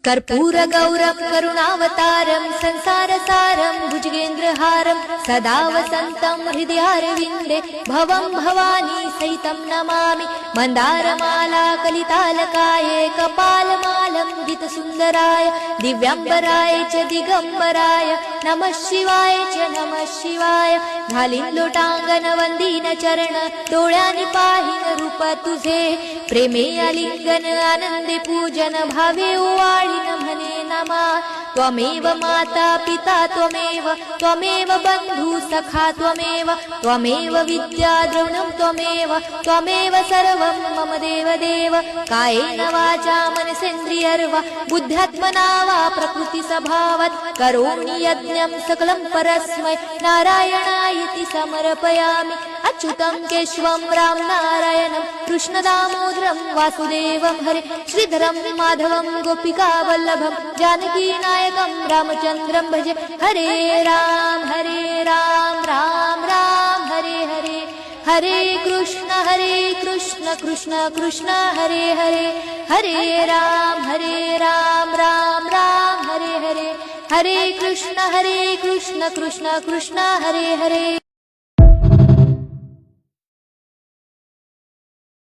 कर्पूरगौरं करुणावतारं संसारसारं भुजगेन्द्रहारं सदा वसन्तं हृदयारविन्दे भवं भवानी सहितं नमामि। मन्दारमाला कलितालकाये कपालमालं दितसुन्दराय दिव्याम्बराय च दिगम्बराय नमः शिवाय च नमः शिवाय। घालीन लोटांगण वंदीन चरण डोळ्यांनी पाहीन रूप तुझे प्रेमे आलिंगन आनंदे पूजन भावे ओवाळीन म्हणे नमा। त्वमेव माता पिता त्वमेव बंधु सखा त्वमेव विद्या द्रविणं त्वमेव सर्वं मम देव। कायेन वाचा मनसेन्द्रियर्वा बुद्ध्यात्मना वा प्रकृति स्वभावात् करोमि यज्ञं सकलं परस्मै नारायणायति समर्पयामि। अच्युतं केशवं राम नारायणं कृष्णदामोदरं वासुदेवं हरे श्रीधरं माधवं गोपिका वल्लभं जानकी नायकं रामचन्द्रं भजे। हरे राम राम राम हरे हरे हरे कृष्ण कृष्ण कृष्ण हरे हरे हरे राम राम राम हरे हरे हरे कृष्ण कृष्ण कृष्ण हरे हरे।